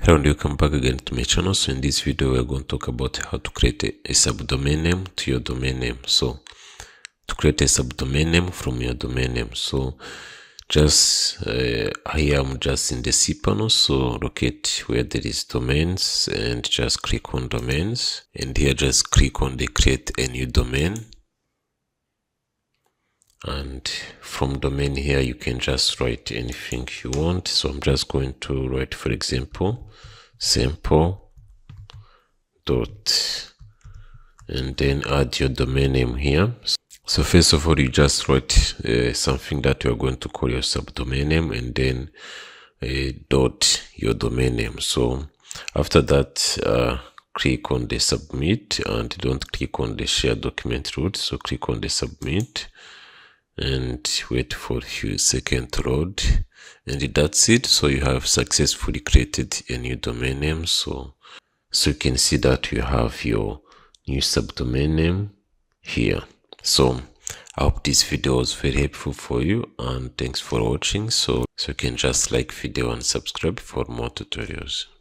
Hello and welcome back again to my channel. So in this video we're going to talk about how to create a subdomain name to your domain name. So to create a subdomain name from your domain name, so just here I'm just in the cPanel, so locate where there is domains and just click on domains, and here just click on the create a new domain. And from domain here you can just write anything you want. So I'm just going to write, for example, sample dot, and then add your domain name here. So first of all, you just write something that you are going to call your subdomain name, and then dot your domain name. So after that, click on the submit, and don't click on the share document route. So click on the submit and wait for a few seconds to load, and that's it. So you have successfully created a new domain name. So you can see that you have your new subdomain name here. So I hope this video was very helpful for you, and thanks for watching. So you can just like video and subscribe for more tutorials.